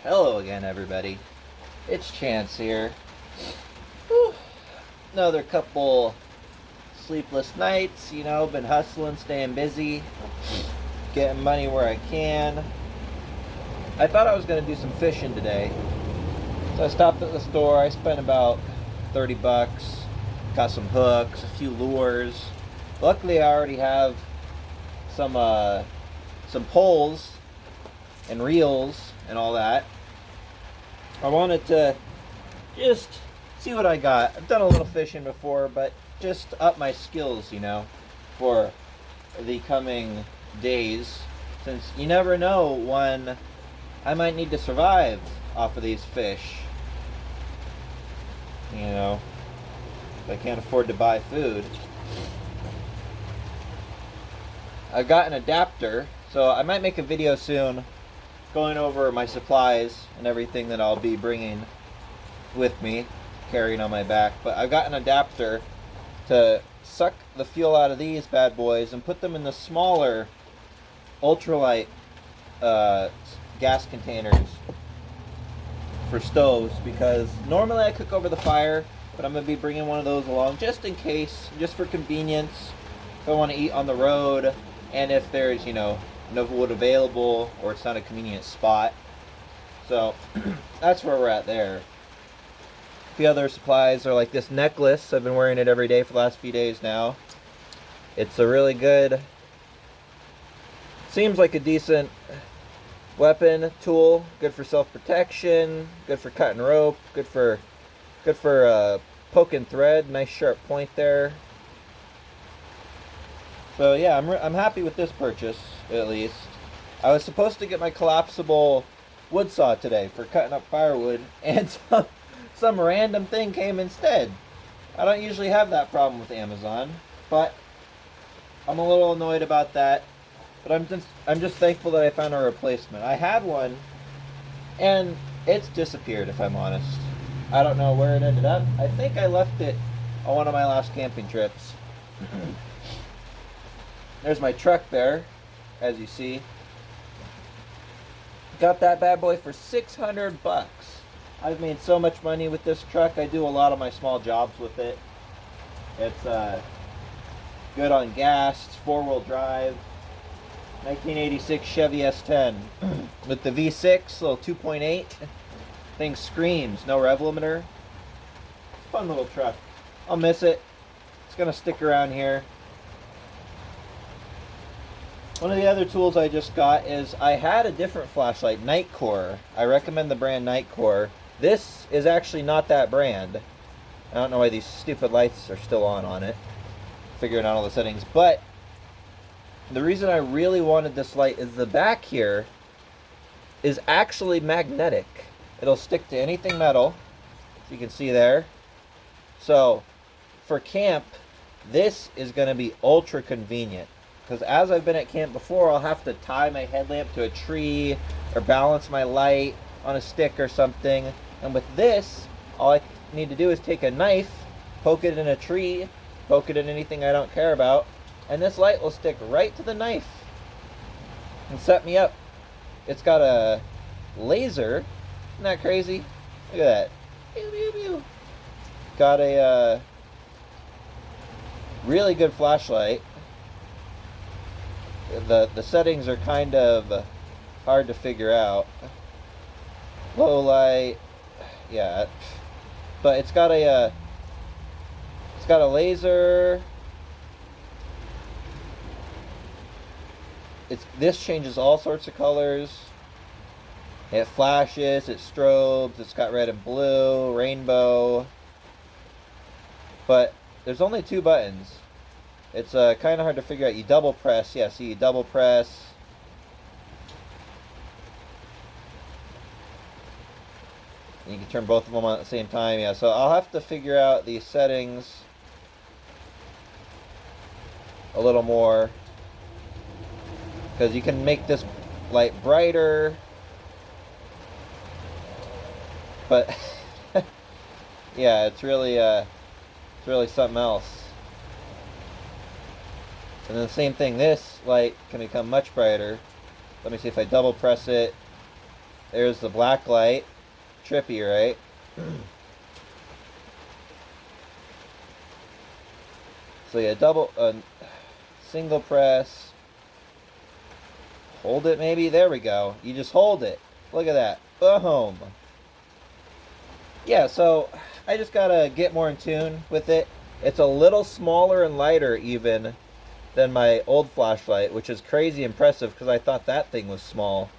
Hello again, everybody. It's Chance here. Whew. Another couple sleepless nights, been hustling, staying busy, getting money where I can. I thought I was going to do some fishing today. So I stopped at the store. I spent about 30 bucks, got some hooks, a few lures. Luckily, I already have some poles and reels and all that. I wanted to just see what I got. I've done a little fishing before, but just up my skills, for the coming days, since you never know when I might need to survive off of these fish. If I can't afford to buy food. I've got an adapter, so I might make a video soon going over my supplies and everything that I'll be bringing with me, carrying on my back. But I've got an adapter to suck the fuel out of these bad boys and put them in the smaller ultralight gas containers for stoves, because normally I cook over the fire, but I'm going to be bringing one of those along just in case, just for convenience, if I want to eat on the road, and if there's, no wood available or it's not a convenient spot. So that's where we're at there. The other supplies are like this necklace. I've been wearing it every day for the last few days now. It's a really good, seems like a decent weapon tool, good for self-protection, good for cutting rope, good for poking thread. Nice sharp point there. So yeah, I'm happy with this purchase, at least. I was supposed to get my collapsible wood saw today for cutting up firewood, and some random thing came instead. I don't usually have that problem with Amazon, but I'm a little annoyed about that. But I'm just thankful that I found a replacement. I had one, and it's disappeared, if I'm honest. I don't know where it ended up. I think I left it on one of my last camping trips. There's my truck there, as you see. Got that bad boy for 600 bucks. I've made so much money with this truck. I do a lot of my small jobs with it. It's good on gas. It's four-wheel drive. 1986 Chevy S10 with the V6, little 2.8. Thing screams. No rev limiter. Fun little truck. I'll miss it. It's gonna stick around here. One of the other tools I just got is, I had a different flashlight, Nitecore. I recommend the brand Nitecore. This is actually not that brand. I don't know why these stupid lights are still on it. Figuring out all the settings. But the reason I really wanted this light is the back here is actually magnetic. It'll stick to anything metal, as you can see there. So for camp, this is going to be ultra convenient. Because as I've been at camp before, I'll have to tie my headlamp to a tree or balance my light on a stick or something. And with this, all I need to do is take a knife, poke it in a tree, poke it in anything I don't care about, and this light will stick right to the knife and set me up. It's got a laser. Isn't that crazy? Look at that. Pew, pew, pew. Got a really good flashlight. The settings are kind of hard to figure out. Low light, yeah, but it's got a laser. This changes all sorts of colors. It flashes, it strobes, it's got red and blue, rainbow. But there's only 2 buttons. It's kind of hard to figure out. You double press. Yeah, see, you double press. And you can turn both of them on at the same time. Yeah, so I'll have to figure out the settings a little more, because you can make this light brighter, but yeah, it's really something else. And then the same thing, this light can become much brighter. Let me see if I double press it. There's the black light. Trippy, right? So yeah, single press. Hold it maybe. There we go. You just hold it. Look at that. Boom. Yeah, so I just gotta get more in tune with it. It's a little smaller and lighter even than my old flashlight, which is crazy impressive because I thought that thing was small.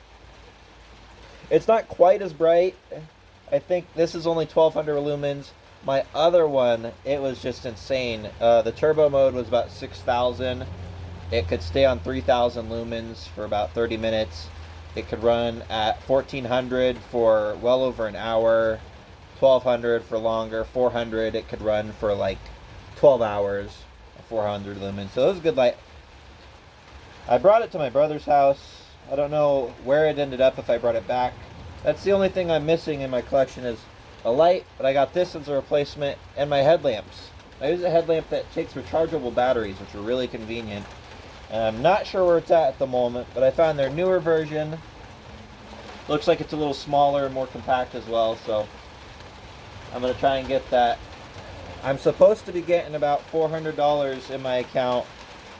It's not quite as bright. I think this is only 1200 lumens. My other one, it was just insane. The turbo mode was about 6,000. It could stay on 3,000 lumens for about 30 minutes. It could run at 1400 for well over an hour, 1200 for longer, 400 it could run for like 12 hours, 400 lumens. So it was a good light. I brought it to my brother's house. I don't know where it ended up if I brought it back. That's the only thing I'm missing in my collection is a light, but I got this as a replacement, and my headlamps. I use a headlamp that takes rechargeable batteries, which are really convenient. And I'm not sure where it's at the moment, but I found their newer version. Looks like it's a little smaller and more compact as well, so I'm going to try and get that. I'm supposed to be getting about $400 in my account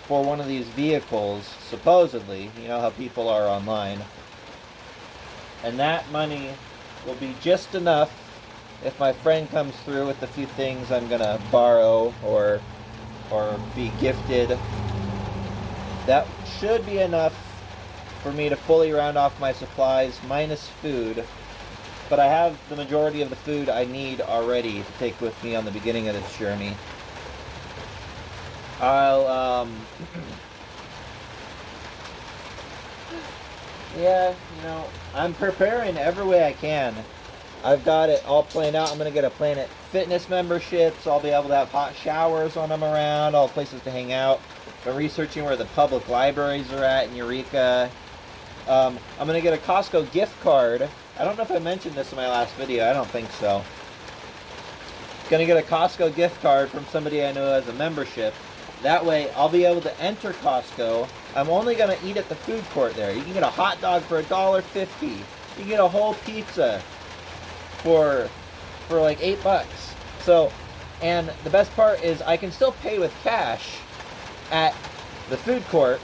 for one of these vehicles, supposedly. You know how people are online. And that money will be just enough if my friend comes through with a few things I'm going to borrow or be gifted. That should be enough for me to fully round off my supplies, minus food. But I have the majority of the food I need already to take with me on the beginning of this journey. Yeah, you know, I'm preparing every way I can. I've got it all planned out. I'm going to get a Planet Fitness membership, so I'll be able to have hot showers when I'm around, all places to hang out. Been researching where the public libraries are at in Eureka. I'm going to get a Costco gift card. I don't know if I mentioned this in my last video. I don't think so. Going to get a Costco gift card from somebody I know has a membership. That way, I'll be able to enter Costco. I'm only going to eat at the food court there. You can get a hot dog for $1.50. You can get a whole pizza for like $8. So, and the best part is I can still pay with cash at the food court.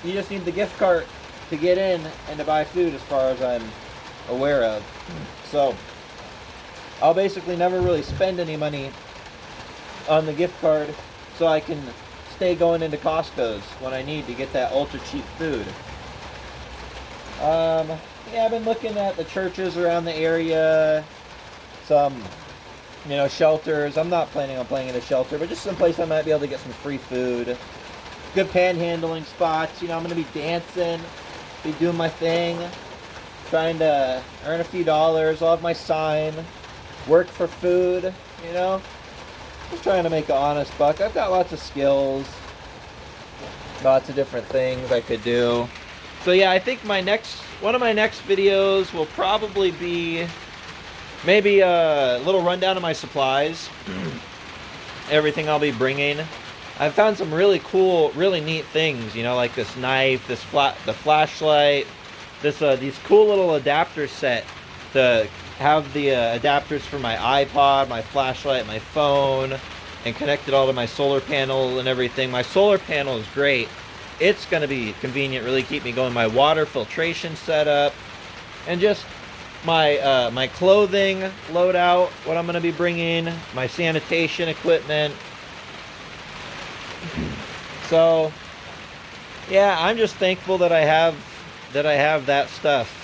You just need the gift card to get in and to buy food as far as I'm aware of. So, I'll basically never really spend any money on the gift card so I can stay going into Costco's when I need to get that ultra cheap food. Yeah, I've been looking at the churches around the area, some, you know, shelters. I'm not planning on playing in a shelter, but just some place I might be able to get some free food. Good panhandling spots. You know, I'm going to be dancing, be doing my thing, trying to earn a few dollars. I'll have my sign, work for food, you know. Just trying to make an honest buck. I've got lots of skills, lots of different things I could do. So yeah, I think one of my next videos will probably be maybe a little rundown of my supplies, everything I'll be bringing. I've found some really cool, really neat things, you know, like this knife, the flashlight, these cool little adapter set to have the adapters for my iPod, my flashlight, my phone, and connect it all to my solar panel and everything. My solar panel is great. It's going to be convenient, really keep me going. My water filtration setup, and just my my clothing loadout, what I'm going to be bringing, my sanitation equipment. So, yeah, I'm just thankful that I have that stuff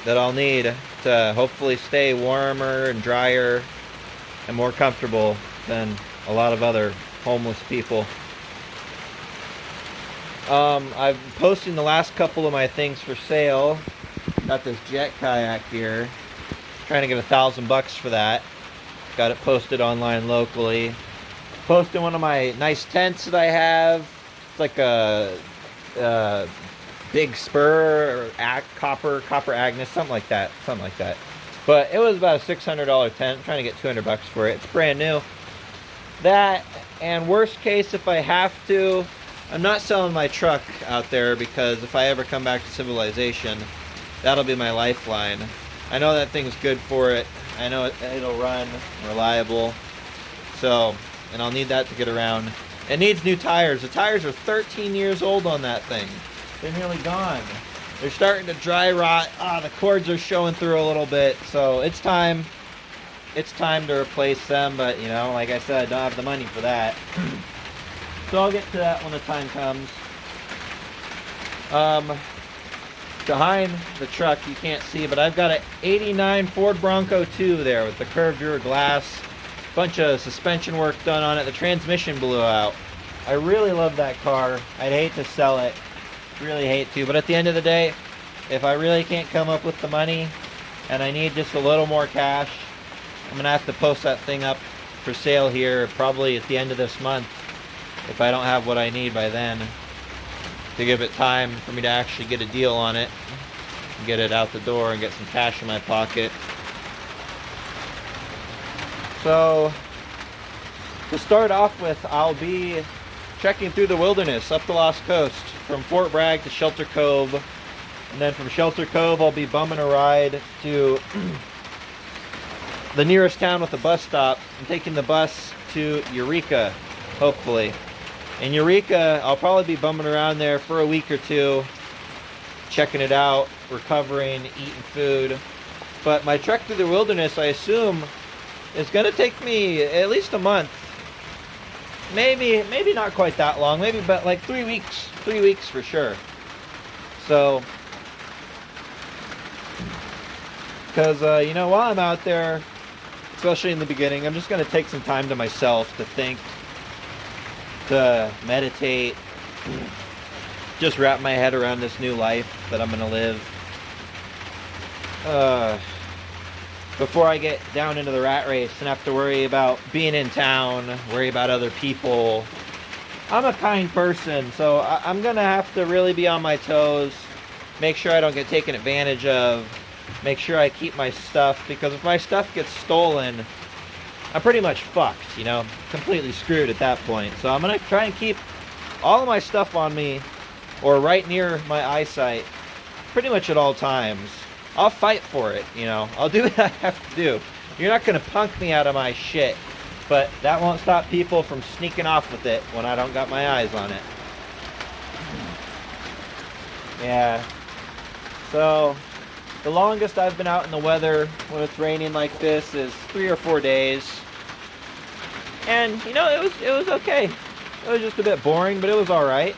that I'll need to hopefully stay warmer and drier and more comfortable than a lot of other homeless people. I'm posting the last couple of my things for sale. Got this jet kayak here. Trying to get $1,000 for that. Got it posted online locally. Posting one of my nice tents that I have. It's like a big spur or copper Agnes, something like that. But it was about a $600 tent. I'm trying to get $200 for it. It's brand new. That, and worst case, if I have to, I'm not selling my truck out there, because if I ever come back to civilization, That'll be my lifeline. I know that thing's good for it. I know it'll run reliable. So, and I'll need that to get around. It needs new tires. The tires are 13 years old on that thing. They're nearly gone. They're starting to dry rot. The cords are showing through a little bit. So it's time. It's time to replace them. But, you know, like I said, I don't have the money for that. So I'll get to that when the time comes. Behind the truck, you can't see, but I've got an 89 Ford Bronco 2 there with the curved rear glass. Bunch of suspension work done on it. The transmission blew out. I really love that car. I'd hate to sell it. Really hate to. But at the end of the day, if I really can't come up with the money and I need just a little more cash, I'm going to have to post that thing up for sale here probably at the end of this month if I don't have what I need by then, to give it time for me to actually get a deal on it and get it out the door and get some cash in my pocket. So to start off with, I'll be trekking through the wilderness up the Lost Coast from Fort Bragg to Shelter Cove, and then from Shelter Cove I'll be bumming a ride to the nearest town with a bus stop. I'm taking the bus to Eureka, hopefully. In Eureka, I'll probably be bumming around there for a week or two, checking it out, recovering, eating food. But my trek through the wilderness, I assume, is going to take me at least a month. Maybe not quite that long. Maybe about like 3 weeks. 3 weeks for sure. So, because, you know, while I'm out there, especially in the beginning, I'm just going to take some time to myself to think, to meditate, just wrap my head around this new life that I'm going to live. Before I get down into the rat race and have to worry about being in town, worry about other people. I'm a kind person, so I'm going to have to really be on my toes, make sure I don't get taken advantage of, make sure I keep my stuff, because if my stuff gets stolen, I'm pretty much fucked, you know, completely screwed at that point. So I'm going to try and keep all of my stuff on me or right near my eyesight pretty much at all times. I'll fight for it, you know. I'll do what I have to do. You're not going to punk me out of my shit, but that won't stop people from sneaking off with it when I don't got my eyes on it. Yeah. So the longest I've been out in the weather when it's raining like this is 3 or 4 days. And, you know, it was okay. It was just a bit boring, but it was alright.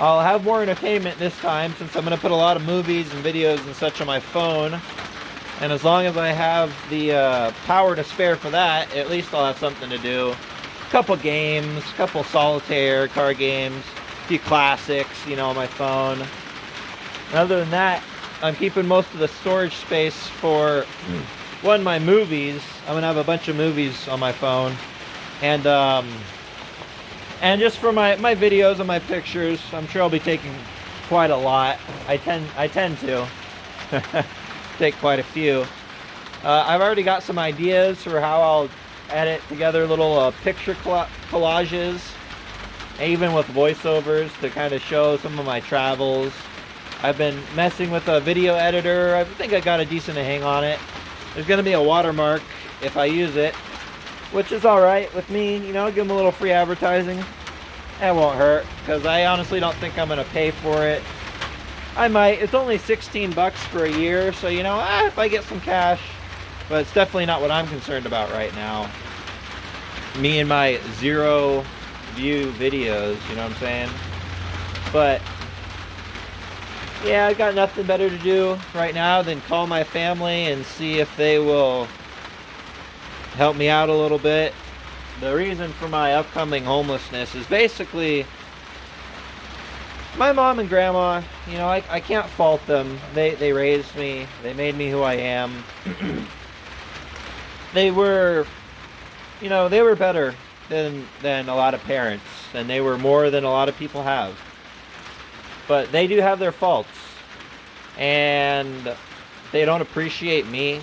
I'll have more entertainment this time since I'm going to put a lot of movies and videos and such on my phone. And as long as I have the power to spare for that, at least I'll have something to do. A couple games, a couple solitaire card games, a few classics, you know, on my phone. And other than that, I'm keeping most of the storage space for, one, my movies. I'm going to have a bunch of movies on my phone. And just for my videos and my pictures, I'm sure I'll be taking quite a lot. I tend to take quite a few. I've already got some ideas for how I'll edit together little picture collages, even with voiceovers to kind of show some of my travels. I've been messing with a video editor. I think I got a decent hang on it. There's going to be a watermark if I use it, which is alright with me. You know, give them a little free advertising. That won't hurt, because I honestly don't think I'm going to pay for it. I might. It's only 16 bucks for a year, so, you know, if I get some cash. But it's definitely not what I'm concerned about right now. Me and my 0 view videos, you know what I'm saying? But yeah, I've got nothing better to do right now than call my family and see if they will help me out a little bit. The reason for my upcoming homelessness is basically my mom and grandma. You know, I can't fault them. They raised me. They made me who I am. They were, you know, they were better than a lot of parents, and they were more than a lot of people have. But they do have their faults, and they don't appreciate me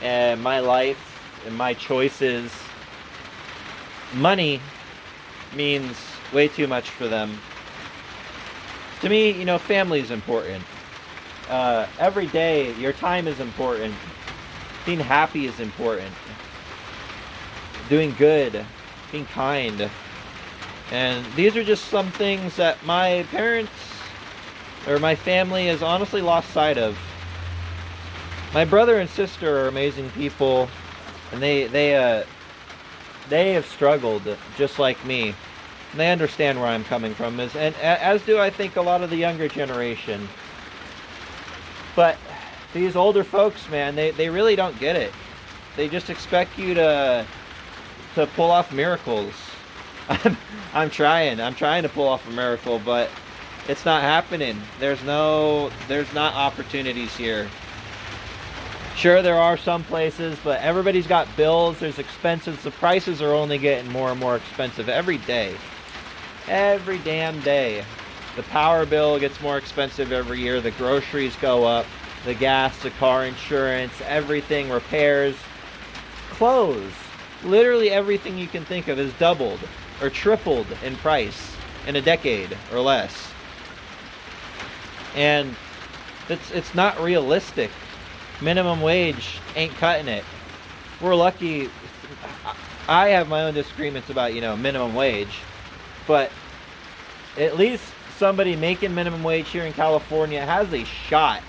and my life and my choices. Money means way too much for them. To me, you know, family is important. every day, your time is important. Being happy is important. Doing good, being kind. And these are just some things that my parents or my family has honestly lost sight of. My brother and sister are amazing people, and they have struggled just like me. And they understand where I'm coming from, as do I think a lot of the younger generation. But these older folks, man, they really don't get it. They just expect you to pull off miracles. I'm trying to pull off a miracle, but it's not happening. There's not opportunities here. Sure, there are some places, but everybody's got bills, there's expenses. The prices are only getting more and more expensive every day. Every damn day. The power bill gets more expensive every year. The groceries go up. The gas, the car insurance, everything, repairs, clothes. Literally everything you can think of is doubled or tripled in price in a decade or less. And it's not realistic. Minimum wage ain't cutting it. We're lucky. I have my own disagreements about, minimum wage. But at least somebody making minimum wage here in California has a shot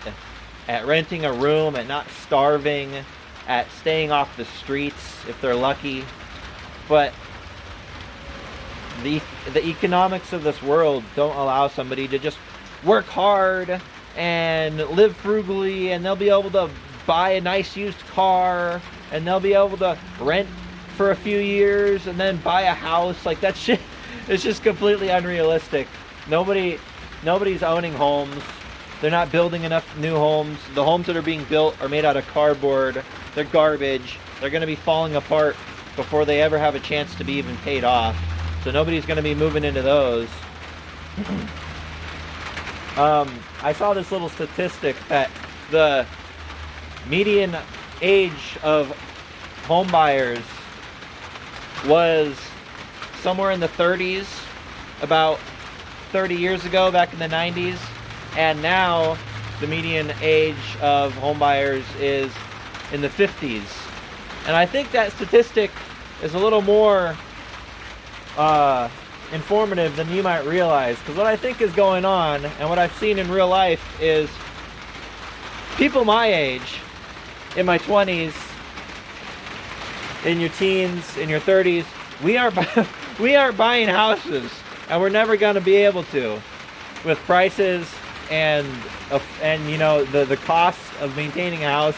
at renting a room, at not starving, at staying off the streets if they're lucky. But the economics of this world don't allow somebody to just work hard and live frugally, and they'll be able to buy a nice used car, and they'll be able to rent for a few years and then buy a house. Like, that shit is just completely unrealistic. Nobody's owning homes. They're not building enough new homes. The homes that are being built are made out of cardboard. They're garbage. They're going to be falling apart before they ever have a chance to be even paid off. So nobody's going to be moving into those. I saw this little statistic that the median age of home buyers was somewhere in the 30s about 30 years ago, back in the 90s. And now the median age of home buyers is in the 50s. And I think that statistic is a little more informative than you might realize. Because what I think is going on, and what I've seen in real life, is people my age, in my 20s, in your teens, in your 30s, we are buying houses, and we're never going to be able to, with prices and the cost of maintaining a house.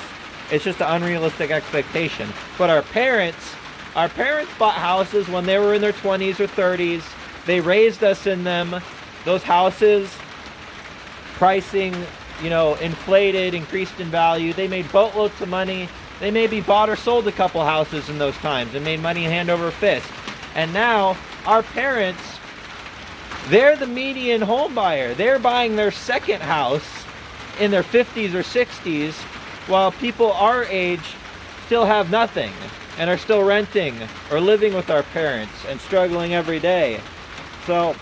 It's just an unrealistic expectation. But our parents bought houses when they were in their 20s or 30s. They raised us in them. Those houses, pricing, inflated, increased in value. They made boatloads of money. They maybe bought or sold a couple houses in those times and made money hand over fist. And now our parents, they're the median home buyer. They're buying their second house in their 50s or 60s, while people our age still have nothing and are still renting or living with our parents and struggling every day. So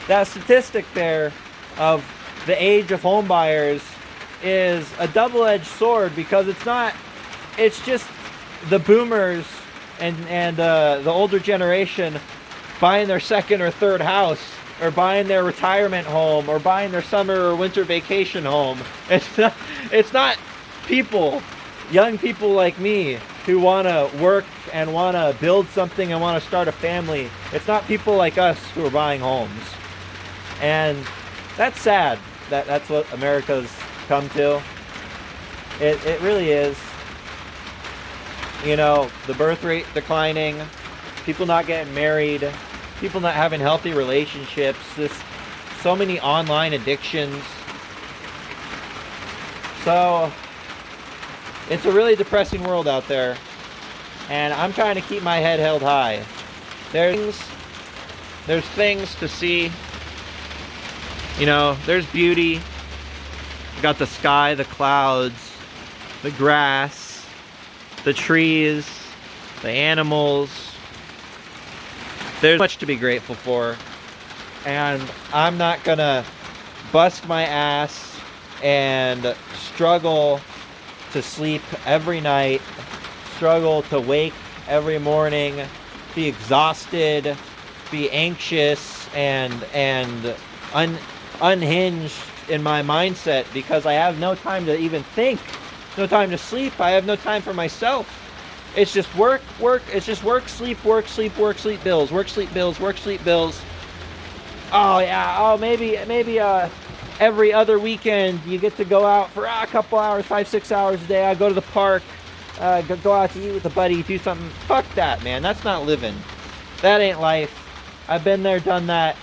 that statistic there of the age of home buyers is a double-edged sword, because it's just the boomers and the older generation buying their second or third house, or buying their retirement home, or buying their summer or winter vacation home. It's not people, young people like me, who want to work and want to build something and want to start a family. It's not people like us who are buying homes. And that's sad. That's what America's come to. It really is. The birth rate declining, people not getting married, people not having healthy relationships, so many online addictions. So it's a really depressing world out there, and I'm trying to keep my head held high. There's things to see. There's beauty. You got the sky, the clouds, the grass, the trees, the animals. There's much to be grateful for, and I'm not gonna bust my ass and struggle to sleep every night, struggle to wake every morning, be exhausted, be anxious, and unhinged in my mindset because I have no time to even think, no time to sleep. I have no time for myself. It's just work. It's just work, sleep, bills, work, sleep, bills, work, sleep, bills. Oh yeah. Oh, maybe every other weekend you get to go out for a couple hours, 5-6 hours a day. I go to the park, go out to eat with a buddy, do something. Fuck that, man. That's not living. That ain't life. I've been there, done that.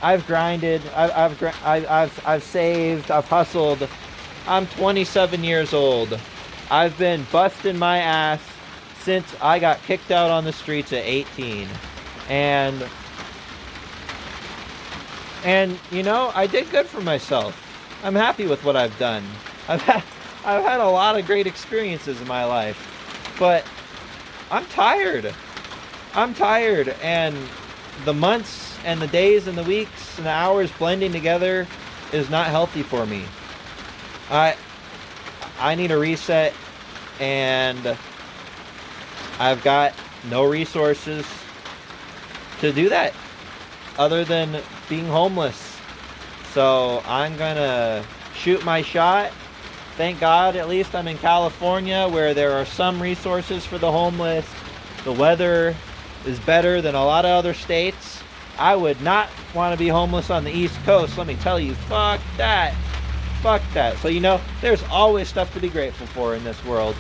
I've grinded. I've saved. I've hustled. I'm 27 years old. I've been busting my ass since I got kicked out on the streets at 18, and you know, I did good for myself. I'm happy with what I've done. I've had a lot of great experiences in my life, but I'm tired. And the months and the days and the weeks and the hours blending together is not healthy for me. I need a reset, and I've got no resources to do that other than being homeless. So I'm gonna shoot my shot. Thank God at least I'm in California where there are some resources for the homeless. The weather is better than a lot of other states. I would not want to be homeless on the East Coast, let me tell you. Fuck that. So, you know, there's always stuff to be grateful for in this world.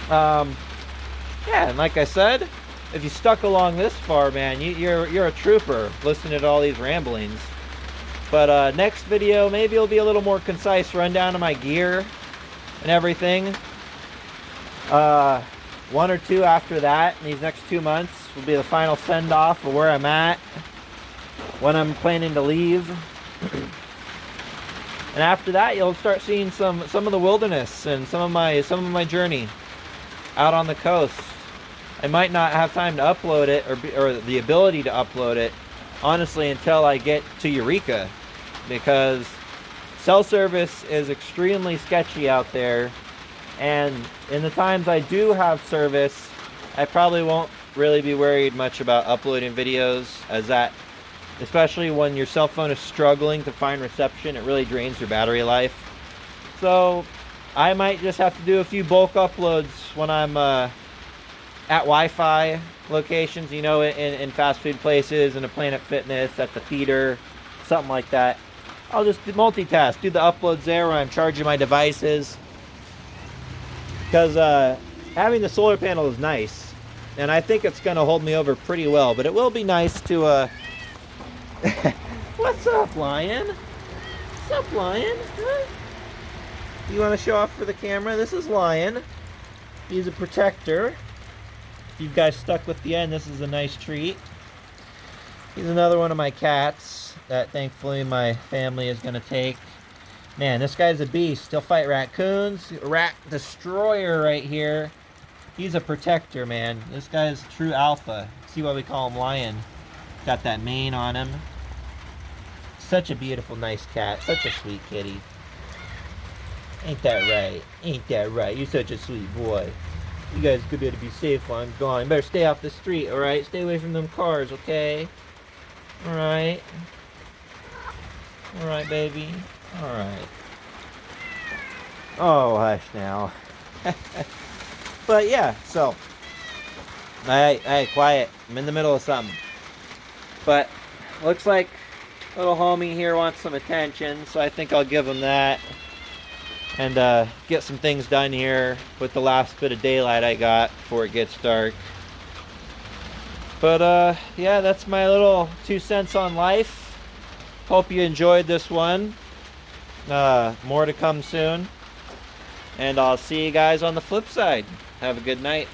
Yeah, and like I said, if you stuck along this far, man, you're a trooper listening to all these ramblings. But next video, maybe it'll be a little more concise rundown of my gear and everything. 1 or 2 after that, in these next 2 months, will be the final send-off of where I'm at, when I'm planning to leave. And after that, you'll start seeing some of the wilderness and some of my journey out on the coast. I might not have time to upload it or the ability to upload it, honestly, until I get to Eureka, because cell service is extremely sketchy out there, and in the times I do have service, I probably won't really be worried much about uploading videos, as that, especially when your cell phone is struggling to find reception, it really drains your battery life. So I might just have to do a few bulk uploads when I'm at Wi-Fi locations, you know, in fast food places, in a Planet Fitness, at the theater, something like that. I'll just multitask, do the uploads there when I'm charging my devices. Because having the solar panel is nice, and I think it's going to hold me over pretty well, but it will be nice to... What's up, Lion? What's up, Lion? Huh? You want to show off for the camera? This is Lion. He's a protector. You guys stuck with the end. This is a nice treat. He's another one of my cats that thankfully my family is going to take. Man, this guy's a beast. He'll fight raccoons. Rat destroyer right here. He's a protector, man. This guy's true alpha. See why we call him Lion. Got that mane on him. Such a beautiful, nice cat. Such a sweet kitty. Ain't that right? Ain't that right? You're such a sweet boy. You guys could be able to be safe while I'm gone. You better stay off the street, alright? Stay away from them cars, okay? Alright. Alright, baby. Alright. Oh, hush now. But yeah, so. Hey, quiet. I'm in the middle of something. But looks like little homie here wants some attention, so I think I'll give him that. And get some things done here with the last bit of daylight I got before it gets dark. But yeah, that's my little 2 cents on life. Hope you enjoyed this one. More to come soon. And I'll see you guys on the flip side. Have a good night.